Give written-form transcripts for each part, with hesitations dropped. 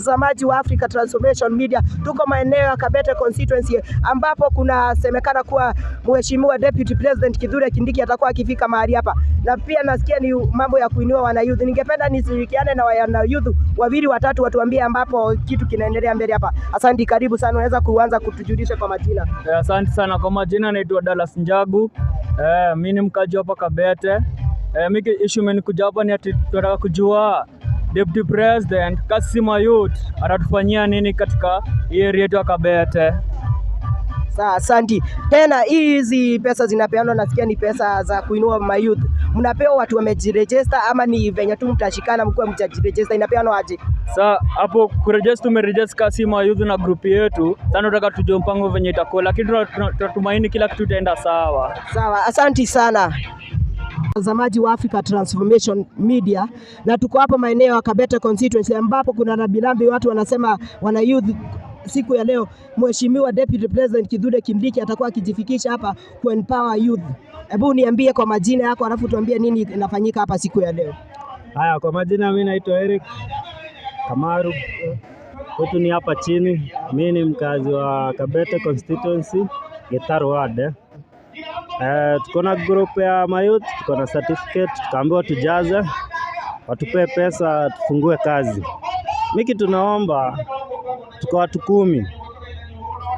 Watazamaji wa Africa Transformation Media, tuko maeneo ya Kabete constituency ambapo kuna semekana kuwa Mheshimiwa Deputy President Kithure Kindiki atakuwa akifika mahali hapa, na pia nasikia ni mambo ya kuinua wana youth. Ningependa nishirikiane na wana youth wawili watatu watuambie ambapo kitu kinaendelea mbele hapa. Asante, karibu sana, unaweza kuanza kutujulisha kwa majina? Asante sana. Kwa majina naitwa Dallas Njagu. Mimi ni mkaji hapa Kabete. Mimi issue imenikuja hapa ni ati tunataka kujua Deputy President Kassim Youth atatufanyia nini katika hii area yetu ya Kabete. Sawa, asante. Tena hizi pesa zinapeanwa, nasikia ni pesa za kuinua mayouth. Mnapewa watu wamejiregister ama ni venye tu mtashikana mkuu mtajiregister, inapeanwa aje? Sasa hapo kuregister tumeregister Kassim Youth na group yetu. Sasa tunataka tujue mpango venye itakuwa, lakini tunatumaini kila kitu itaenda sawa. Sawa, asante sana. Watazamaji wa Africa Transformation Media, na tuko hapa maeneo ya Kabete constituency ambapo kuna rambirambi, watu wanasema wana youth siku ya leo Mheshimiwa Deputy President Kithure Kindiki atakuwa akijifikisha hapa ku empower youth. Hebu niambie kwa majina yako alafu tuambie nini inafanyika hapa siku ya leo. Haya, kwa majina mimi naitwa Eric Kamaru. Hutu ni hapa chini. Mimi ni mkazi wa Kabete constituency, Gitaru ward. Tuko na group ya mayouth, tuko na certificate, tukaambiwa tujaze, watupe pesa tufungue kazi. Mimi tunaomba tuko watu 10.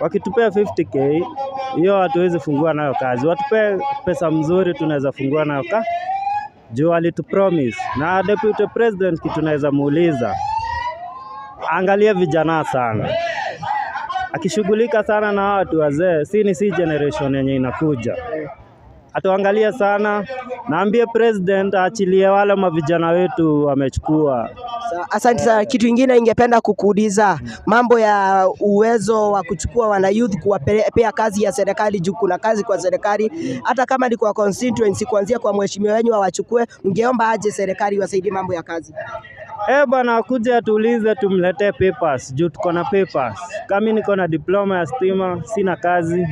Wakitupea 50k, hiyo hatuwezi fungua nayo kazi. Watupe pesa mzuri tunaweza fungua nayo kazi. Juu alitupromise. Na Deputy President kitu tunaweza muuliza, angalia vijana sana. Akishughulika sana na watu wazee, si generation yenye inakuja. Atuangalia sana, naambie President aachilie wale mavijana wetu wamechukua. Asante sana. Kitu kingine ingependa kukuuliza, mambo ya uwezo wa kuchukua wana youth kuwapea kazi ya serikali, juu kuna kazi kwa serikali, hata kama ni kwa constituency, kuanzia kwa mheshimiwa wenyu wachukue, ungeomba aje serikali wasaidie mambo ya kazi? Bana, kuja atuulize tumletee papers, juu tuko na papers. Kama niko na diploma ya stima, sina kazi.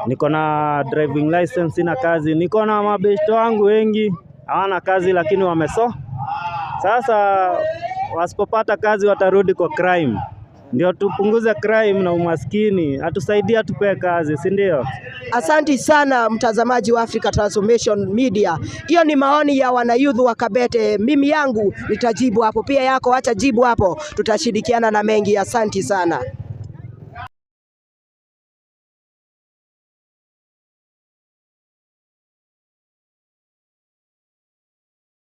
Niko na driving license, sina kazi. Niko na mabeshto wangu wengi hawana kazi lakini wameso. Sasa wasipopata kazi watarudi kwa crime. Ndio tupunguze crime na umaskini, atusaidia tupe kazi, si ndio? Asante sana mtazamaji wa Africa Transformation Media. Hiyo ni maoni ya wana youth wa Kabete. Mimi yangu nitajibu hapo, pia yako acha jibu hapo, tutashirikiana na mengi. Asante sana.